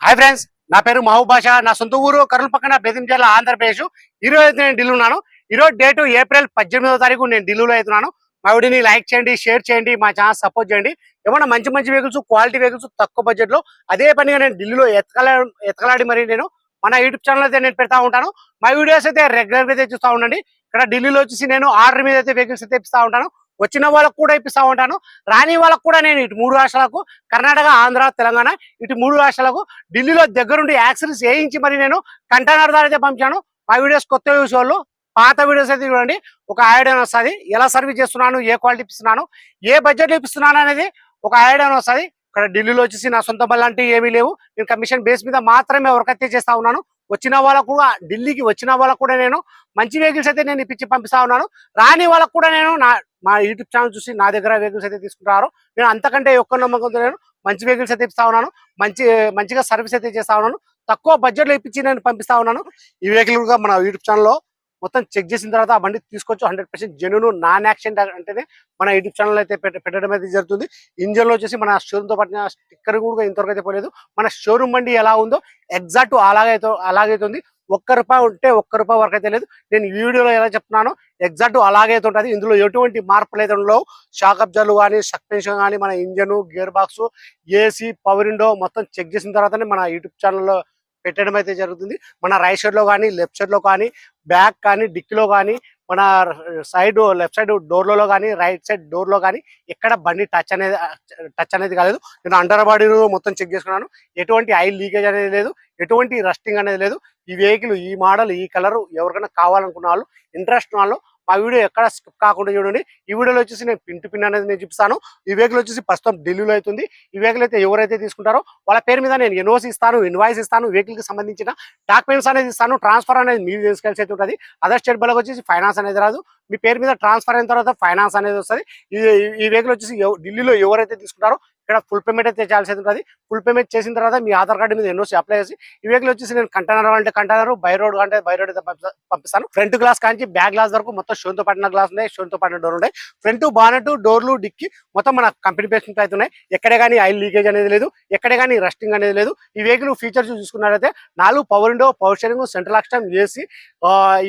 Hi friends, నా పేరు మహబూబ్ బాషా. నా సొంత ఊరు కర్నూలు పక్కన బెదిం జిల్లా ఆంధ్రప్రదేశ్. ఈ రోజు అయితే నేను ఢిల్లీ ఉన్నాను. ఈ రోజు డేటు ఏప్రిల్ 18వ తారీఖు నేను ఢిల్లీలో అవుతున్నాను. మా వీడియోని లైక్ చేయండి, షేర్ చేయండి, మా ఛానల్ సపోర్ట్ చేయండి. ఏమన్నా మంచి మంచి వెహికల్స్, క్వాలిటీ వెహికల్స్ తక్కువ బడ్జెట్ లో అదే పనిగా నేను ఢిల్లీలో ఎతకలాడి మరి నేను మన యూట్యూబ్ ఛానల్ అయితే నేను పెడతా ఉంటాను. మా వీడియోస్ అయితే రెగ్యులర్ గా అయితే చూస్తూ ఉండండి. ఇక్కడ ఢిల్లీలో వచ్చేసి నేను ఆర్డర్ మీద అయితే వెహికల్స్ అయితే ఇప్పిస్తా ఉంటాను. వచ్చిన వాళ్ళకు కూడా ఇప్పిస్తా ఉంటాను. రాని వాళ్ళకు కూడా నేను ఇటు 3 రాష్ట్రాలకు, కర్ణాటక, ఆంధ్ర, తెలంగాణ, ఇటు 3 రాష్ట్రాలకు ఢిల్లీలో దగ్గరుండి యాక్సిడెంట్స్ వేయించి మరి నేను కంటైనర్ ద్వారా అయితే పంపించాను. మా వీడియోస్ కొత్త యూస్ వాళ్ళు పాత వీడియోస్ అయితే చూడండి, ఒక ఐడియా వస్తుంది. ఎలా సర్వీస్ చేస్తున్నాను, ఏ క్వాలిటీ ఇస్తున్నాను, ఏ బడ్జెట్ ఇస్తున్నాను అనేది ఒక ఐడియా వస్తుంది. ఇక్కడ ఢిల్లీలో వచ్చేసి నా సొంత బళ్ళు అంటే ఏమీ లేవు. నేను కమిషన్ బేస్ మీద మాత్రమే వర్క్ అయితే చేస్తా ఉన్నాను. వచ్చిన వాళ్ళకు కూడా, ఢిల్లీకి వచ్చిన వాళ్ళకు కూడా నేను మంచి వెహికల్స్ అయితే నేను ఇప్పించి పంపిస్తా ఉన్నాను. రాని వాళ్ళకు కూడా నేను మా యూట్యూబ్ ఛానల్ చూసి నా దగ్గర వెహికల్స్ అయితే తీసుకుంటారు. నేను అంతకంటే ఎక్కువ నమ్మకంతో నేను మంచి వెహికల్స్ అయితే ఇస్తా ఉన్నాను. మంచిగా సర్వీస్ అయితే చేస్తా ఉన్నాను. తక్కువ బడ్జెట్లో ఇప్పించి నేను పంపిస్తా ఉన్నాను. ఈ వెహికల్ కూడా మన యూట్యూబ్ ఛానల్లో మొత్తం చెక్ చేసిన తర్వాత ఆ బండి తీసుకొచ్చి 100% జెన్యూన్, నాన్ యాక్సిడెంట్ అంటేనే మన యూట్యూబ్ ఛానల్ అయితే పెట్టడం అయితే జరుగుతుంది. ఇంజన్లో వచ్చేసి మన షోరూమ్తో పట్టిన స్టిక్కర్ కూడా ఇంతవరకు అయితే పోలేదు. మన షోరూమ్ బండి ఎలా ఉందో ఎగ్జాక్ట్ అలాగైతుంది. ₹1 ఉంటే ₹1 వరకు అయితే లేదు. నేను ఈ వీడియోలో ఎలా చెప్తున్నానో ఎగ్జాక్ట్ అలాగైతే ఉంటుంది. ఇందులో ఎటువంటి మార్పులు అయితే ఉండవు. షాక్ అబ్జర్లు కానీ, సస్పెన్షన్ కానీ, మన engine, gear box, AC, power window మొత్తం చెక్ చేసిన తర్వాతనే మన యూట్యూబ్ ఛానల్లో పెట్టడం అయితే జరుగుతుంది. మన రైట్ సైడ్ లో కానీ, లెఫ్ట్ సైడ్ లో కానీ, బ్యాక్ కానీ, డిక్కీలో కానీ, మన సైడ్ లెఫ్ట్ సైడ్ డోర్లలో కానీ, రైట్ సైడ్ డోర్ లో కానీ ఎక్కడ బండి టచ్ అనేది కాలేదు. నేను అండర్ బాడీ మొత్తం చెక్ చేసుకున్నాను. ఎటువంటి ఆయిల్ లీకేజ్ అనేది లేదు, ఎటువంటి రస్టింగ్ అనేది లేదు. ఈ వెహికల్, ఈ మోడల్, ఈ కలర్ ఎవరికైనా కావాలనుకున్న వాళ్ళు, ఇంట్రెస్ట్ వాళ్ళు మా వీడియో ఎక్కడ స్కిప్ కాకుండా చూడండి. ఈ వీడియోలో వచ్చేసి నేను పిన్ టు పిన్ అనేది నేను చూపిస్తాను. ఈ వెహికల్ వచ్చేసి ప్రస్తుతం ఢిల్లీలో అవుతుంది. ఈ వెహికల్ అయితే ఎవరైతే తీసుకుంటారో వాళ్ళ పేరు మీద నేను ఎన్ఓసి ఇస్తాను, ఇన్వాయిస్ ఇస్తాను, వెహికల్ కి సంబంధించిన డాక్యుమెంట్స్ అనేది ఇస్తాను. ట్రాన్స్ఫర్ అనేది మీరు తీసుకెళ్ళి అయితే ఉంటుంది. అదర్ స్టేట్ బళ్ళకి వచ్చేసి ఫైనాన్స్ అనేది రాదు. మీ పేరు మీద ట్రాన్స్ఫర్ అయిన తర్వాత ఫైనాన్స్ అనేది వస్తుంది. ఈ వెహికల్ వచ్చేసి ఢిల్లీలో ఎవరైతే తీసుకుంటారో ఇక్కడ ఫుల్ పేమెంట్ అయితే చేయాల్సి ఉంటుంది. ఫుల్ పేమెంట్ చేసిన తర్వాత మీ ఆధార్ కార్డు మీద ఎన్ఓసి అప్లై చేసి ఈ వెహికల్ వచ్చేసి నేను కంటైనర్ అంటే కంటైనర్, బై రోడ్ అంటే బై రోడ్ అయితే పంపిస్తాను. ఫ్రంట్ గ్లాస్ కానీ బ్యాక్ గ్లాస్ వరకు మొత్తం షోన్తో పడిన గ్లాస్ ఉన్నాయి, షోన్తో పడిన డోర్ ఉన్నాయి. ఫ్రంట్ బానెట్, డోర్లు, డిక్కి మొత్తం మన కంపెనీ పేమెంట్ అయితే ఉన్నాయి. ఎక్కడే కానీ ఆయిల్ లీకేజ్ అనేది లేదు, ఎక్కడే కానీ రస్టింగ్ అనేది లేదు. ఈ వెహికల్ ఫీచర్స్ చూసుకున్నట్లయితే 4 power window, power steering, central lock AC,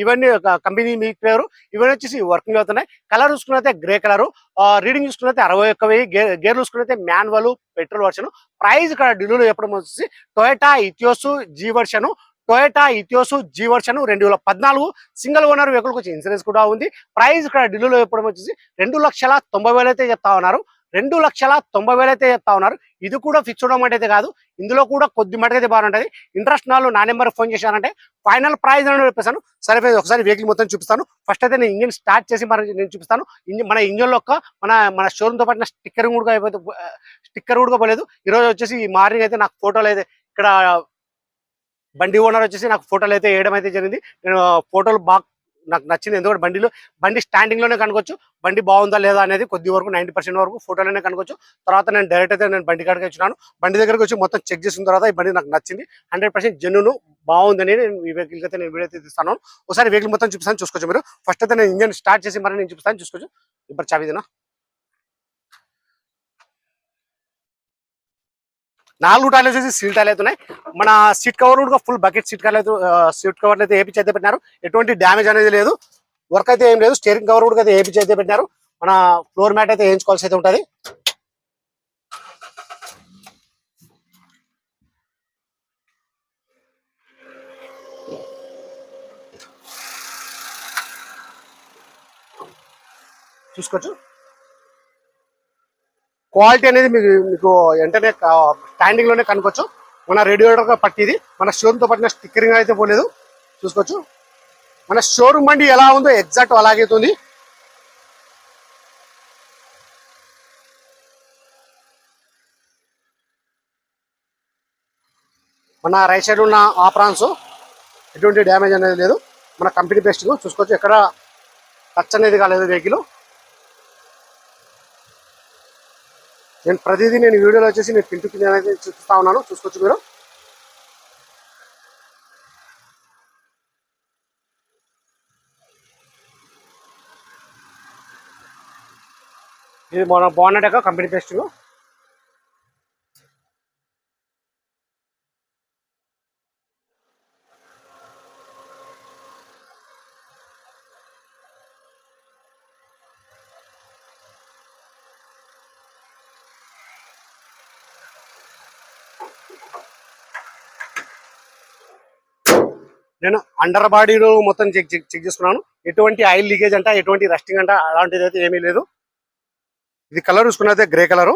ఇవన్నీ కంపెనీ మీ పేరు, ఇవన్నీ వచ్చేసి వర్కింగ్ అవుతున్నాయి. కలర్ చూసుకున్నైతే గ్రే కలర్, రీడింగ్ చూసుకున్నైతే 61,000, గేర్ చూసుకున్నైతే మాన్యువల్ పెట్రోల్ వర్షన్. ప్రైస్ ఇక్కడ ఢిల్లీలో చెప్పడం వచ్చేసి Toyota Etios G version, 2014 single owner vehicle వచ్చి ఇన్సూరెన్స్ కూడా ఉంది. ప్రైస్ ఇక్కడ ఢిల్లీలో చెప్పడం వచ్చేసి 2,90,000 అయితే చెప్తా ఉన్నారు. 2,90,000 అయితే చెప్తా ఉన్నారు. ఇది కూడా ఫిక్స్డ్ అమౌంట్ అయితే కాదు, ఇందులో కూడా కొద్ది మటుకైతే బాగుంటుంది. ఇంట్రెస్ట్ వాళ్ళు నా నెంబర్ ఫోన్ చేశారంటే ఫైనల్ ప్రైస్ అని చెప్పేసాను. సరే ఫ్రెండ్స్, ఒకసారి వెహికల్ మొత్తం చూపిస్తాను. ఫస్ట్ అయితే నేను ఇంజిన్ స్టార్ట్ చేసి మరి నేను చూపిస్తాను. మన ఇంజిన్ లో మన షోరూమ్ తో పాటు స్టిక్కర్ కూడా పోలేదు. ఈరోజు వచ్చేసి ఈ మార్నింగ్ అయితే నాకు ఫోటోలు అయితే ఇక్కడ బండి ఓనర్ వచ్చేసి నాకు ఫోటోలు అయితే వేయడం అయితే జరిగింది. నేను ఫోటోలు బాగా నాకు నచ్చింది. ఎందుకంటే బండి స్టాండింగ్ లోనే కనుకోవచ్చు, బండి బాగుందా లేదా అనేది కొద్ది వరకు 90% వరకు ఫోటోలోనే కనుకోవచ్చు. తర్వాత నేను డైరెక్ట్ అయితే నేను బండి కాడికి వచ్చినాను. బండి దగ్గరకు వచ్చి మొత్తం చెక్ చేసిన తర్వాత ఈ బండి నాకు నచ్చింది. 100% జెన్యూన్ బాగుందని నేను ఈ వెహికల్ అయితే నేను వీడియో తీస్తాను. ఒకసారి వెహికల్ మొత్తం చూపిస్తాను, చూసుకోవచ్చు మీరు. ఫస్ట్ అయితే నేను ఇంజన్ స్టార్ట్ చేసి మరి నేను చూపిస్తాను, చూసుకోవచ్చు. ఇప్పుడు చావిదినా 4 టైర్లు వచ్చేసి సీల్ టైర్లు అవుతున్నాయి. మన సీట్ కవర్ కూడా ఫుల్ బకెట్ సీట్ కవర్లు అయితే ఏపీ అయితే పెట్టినారు. ఎటువంటి డ్యామేజ్ అనేది లేదు, వర్క్ అయితే ఏం లేదు. స్టీరింగ్ కవర్ కూడా అయితే ఏపీ అయితే పెట్టినారు. మన ఫ్లోర్ మ్యాట్ అయితే వేయించుకోవాల్సి అయితే ఉంటుంది. చూసుకోవచ్చు, క్వాలిటీ అనేది మీకు వెంటనే స్టాండింగ్ లోనే కనుకోవచ్చు. మన రేడియేటర్ పట్టిది మన షోరూమ్ తో పట్టిన స్టిక్కరింగ్ అయితే పోలేదు. చూసుకోవచ్చు, మన షోరూమ్ బండి ఎలా ఉందో ఎగ్జాక్ట్ అలాగే ఉంది. మన రైట్ సైడ్ ఉన్న ఆప్రాన్స్ ఎటువంటి డ్యామేజ్ అనేది లేదు. మన కంపెనీ పేస్టింగ్ చూసుకోవచ్చు, ఎక్కడ టచ్ అనేది కాలేదు వెహికల్. నేను ప్రతిదీ నేను వీడియోలో వచ్చేసి నేను పిన్ టు పిన్ అనేది చూపిస్తా ఉన్నాను, చూసుకోవచ్చు మీరు. ఇది మన బాగున్నట్టు కంపెనీ పేస్టింగ్. నేను అండర్ బాడీలో మొత్తం చెక్ చేసుకున్నాను. ఎటువంటి ఆయిల్ లీకేజ్ అంట, ఎటువంటి రస్టింగ్ అంట అలాంటిది అయితే ఏమీ లేదు. ఇది కలర్ చూసుకున్నైతే గ్రే కలరు.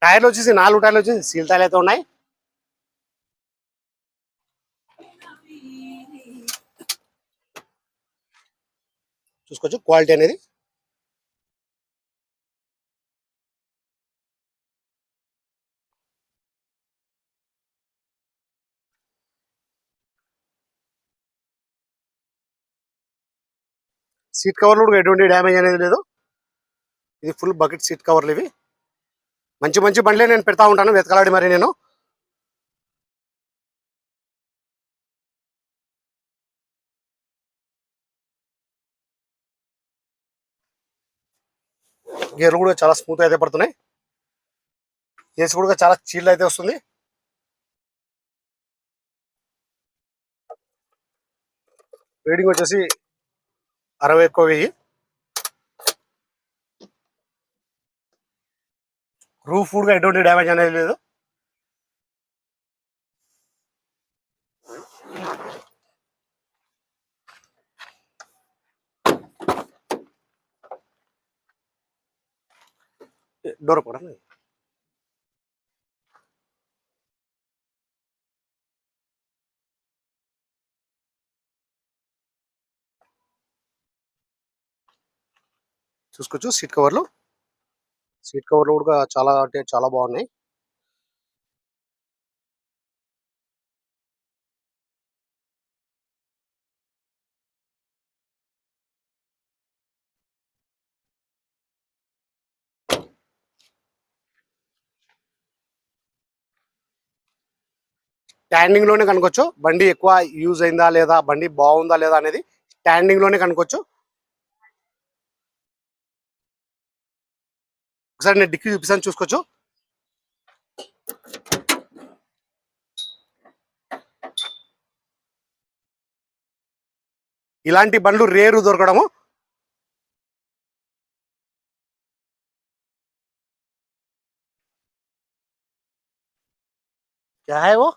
టైర్లు వచ్చేసి 4 టైర్లు వచ్చేసి సీల్ టైర్లు అయితే ఉన్నాయి. చూసుకోవచ్చు క్వాలిటీ అనేది. సీట్ కవర్లు కూడా ఎటువంటి డ్యామేజ్ అనేది లేదు. ఇది ఫుల్ బకెట్ సీట్ కవర్లు ఇవి. మంచి మంచి బండ్లే నేను పెడతా ఉంటాను వెతకలాడి మరి నేను. గేర్లు కూడా చాలా స్మూత్ అయితే పడుతున్నాయి. ఏసీ కూడా చాలా చీల్ అయితే వస్తుంది. రేటింగ్ వచ్చేసి 60,000. రూఫ్ కూడా ఎటువంటి డ్యామేజ్ అనేది లేదు. డోర్ కూడా చూసుకోవచ్చు. సీట్ కవర్లు కూడా చాలా అంటే చాలా బాగున్నాయి. స్టాండింగ్ లోనే కనుకోవచ్చు బండి ఎక్కువ యూజ్ అయిందా లేదా, బండి బాగుందా లేదా అనేది స్టాండింగ్ లోనే కనుకోవచ్చు. ఒకసారి నేను డిక్కీ చూపిస్తాను చూసుకోవచ్చు. ఇలాంటి బండ్లు రేరు దొరకడము. क्या है वो?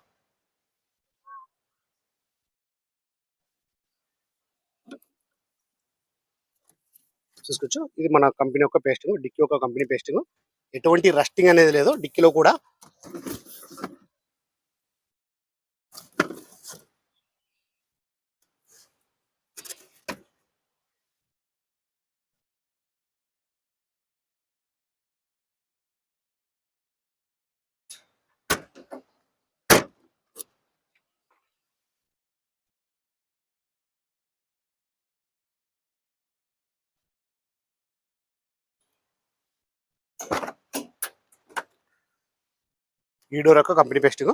చూసుకోవచ్చు. ఇది మన కంపెనీ యొక్క పేస్టింగ్, డిక్కీ యొక్క కంపెనీ పేస్టింగ్. ఎటువంటి రస్టింగ్ అనేది లేదు డిక్కీలో కూడా. ఈ డోర్ యొక్క కంపెనీ పేస్టింగ్.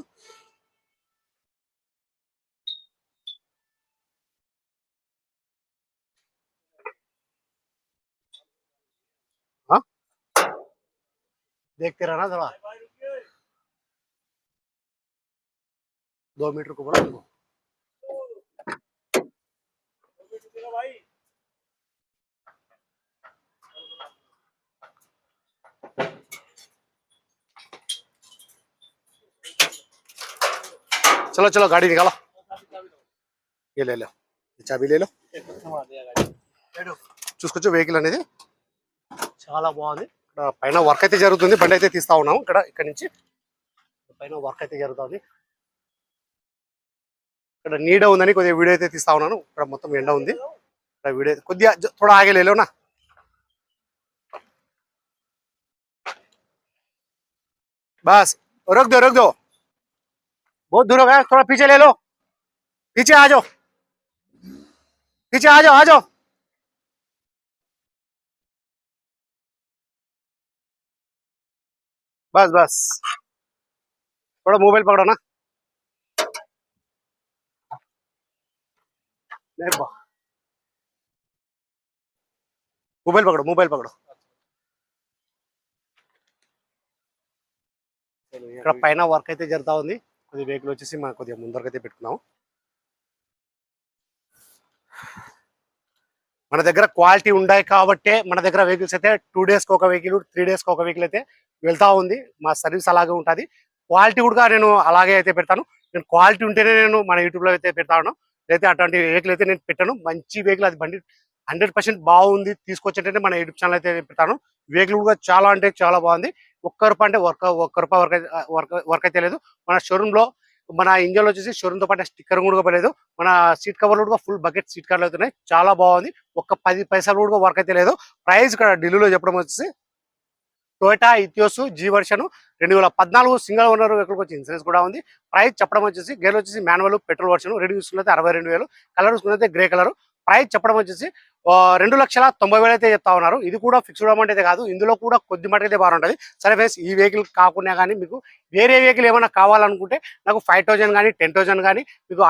देखते रहना थोड़ा 2 मीटर को बोला तुमको. चलो चलो गाड़ी निकालो. ये ले लो, चाबी ले लो. చూసుకోవచ్చు వెహికల్ అనేది చాలా బాగుంది. ఇక్కడ పైన వర్క్ అయితే జరుగుతుంది. బండి అయితే తీస్తా ఉన్నాము. ఇక్కడ నుంచి పైన వర్క్ అయితే జరుగుతుంది. ఇక్కడ నీడ ఉందని కొద్దిగా వీడియో అయితే తీస్తా ఉన్నాను. ఇక్కడ మొత్తం ఎండ ఉంది. ఇక్కడ వీడియో కొద్దిగా थोड़ा आगे ले लो ना. बस रुक दो बहुत दूर हो गया. थोड़ा पीछे ले लो. पीछे आ जाओ, पीछे आ जाओ. बस बस थोड़ा मोबाइल पकड़ो ना. मोबाइल पकड़ो. ఇక్కడ పైన వర్క్ అయితే జరుగుతా ఉంది. కొద్దిగా వెహికల్ వచ్చేసి మనం కొద్దిగా ముందరకైతే పెట్టుకున్నాము. మన దగ్గర క్వాలిటీ ఉన్నాయి కాబట్టే మన దగ్గర వెహికల్స్ అయితే 2 days కి ఒక వెహికల్, 3 days కి ఒక వెహికల్ అయితే వెళ్తా ఉంది. మా సర్వీస్ అలాగే ఉంటుంది. క్వాలిటీ కూడా నేను అలాగే అయితే పెడతాను. నేను క్వాలిటీ ఉంటేనే నేను మన యూట్యూబ్లో అయితే పెడతాను. అయితే అటువంటి వెహికల్ అయితే నేను పెట్టాను. మంచి వెహికల్ అది బండి 100% బాగుంది తీసుకొచ్చేటంటే మన యూట్యూబ్ ఛానల్ అయితే పెడతాను. వెహికల్ కూడా చాలా అంటే చాలా బాగుంది. ఒక్క రూపాయి అంటే ఒక్క రూపాయి వర్క్ అయితే లేదు. మన షోరూంలో మన ఇంజన్ వచ్చేసి షోరూంతో పాటు స్టిక్కర్ కూడా పడలేదు. మన సీట్ కవర్లు కూడా ఫుల్ బకెట్ సీట్ కవర్లు అవుతున్నాయి. చాలా బాగుంది. ఒక్క 10 పైసలు కూడా వర్క్ అయితే లేదు. ప్రైస్ ఇక్కడ ఢిల్లీలో చెప్పడం వచ్చేసి Toyota Etios G version 2014 single owner vehicle వచ్చి ఇన్సూరెన్స్ కూడా ఉంది. ప్రైస్ చెప్పడం వచ్చేసి గేర్ వచ్చేసి మాన్యువల్ పెట్రోల్ వర్షన్ రెడీ చూసుకున్నైతే 62,000, కలర్ చూసుకున్నైతే గ్రే కలర్. ప్రైస్ చెప్పడం వచ్చేసి 2,90,000 అయితే చెప్తా ఉన్నారు. ఇది కూడా ఫిక్స్డ్ అమౌంట్ అయితే కాదు, ఇందులో కూడా కొద్ది మటుకు అయితే బాగుంటుంది. సరే ఫ్రెండ్స్, ఈ వెహికల్ కాకుండా కానీ మీకు వేరే వెహికల్ ఏమైనా కావాలనుకుంటే నాకు 5,000 కానీ 10,000 కానీ మీకు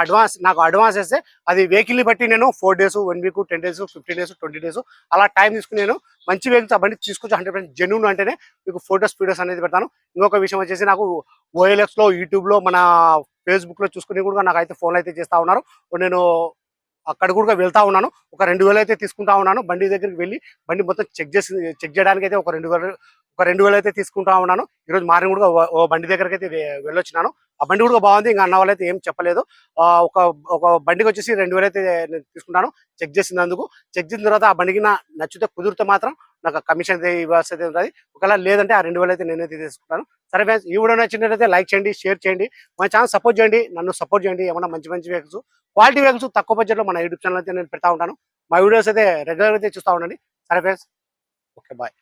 నాకు అడ్వాన్స్ వేస్తే అది వెహికల్ని బట్టి నేను 4 days 1 week 10 days 15 days 20 days అలా టైం తీసుకుని నేను మంచి వెహికల్స్ బండి తీసుకొచ్చి 100% జెన్యూన్ అంటేనే మీకు ఫోటోస్ వీడియోస్ అనేది పెడతాను. ఇంకొక విషయం వచ్చేసి నాకు OLX లో యూట్యూబ్లో మన ఫేస్బుక్లో చూసుకుని కూడా నాకు అయితే ఫోన్లు అయితే చేస్తూ ఉన్నారు. నేను అక్కడ కూడా వెళ్తా ఉన్నాను. ఒక 2,000 అయితే తీసుకుంటా ఉన్నాను. బండి దగ్గరికి వెళ్ళి బండి మొత్తం చెక్ చేయడానికి అయితే ఒక 2,000 అయితే తీసుకుంటా ఉన్నాను. ఈరోజు మార్నింగ్ కూడా ఓ బండి దగ్గరికి అయితే వెళ్ళొచ్చినాను. ఆ బండి కూడా బాగుంది. ఇంకా అన్న వాళ్ళైతే ఏం చెప్పలేదు. ఒక ఒక బండికి వచ్చేసి 2,000 అయితే నేను తీసుకుంటాను చెక్ చేసినందుకు. చెక్ చేసిన తర్వాత ఆ బండికి నచ్చితే కుదిరితే మాత్రం నాకు కమిషన్ అయితే ఇవ్వాల్సి అయితే ఉంటుంది. ఒకవేళ లేదంటే ఆ 2,000 అయితే నేనైతే తీసుకుంటాను. సరే ఫ్రెండ్స్, ఈ వీడియో నచ్చినట్లయితే లైక్ చేయండి, షేర్ చేయండి, మన ఛానల్ సపోర్ట్ చేయండి, నన్ను సపోర్ట్ చేయండి. ఏమన్నా మంచి వెహికల్స్ క్వాలిటీ వెహికల్స్ తక్కువ బడ్జెట్లో మన యూట్యూబ్ ఛానల్ అయితే నేను పెడతా ఉంటాను. మా వీడియోస్ అయితే రెగ్యులర్ అయితే చూస్తూ ఉండండి. సరే ఫ్రెండ్స్, ఓకే బాయ్.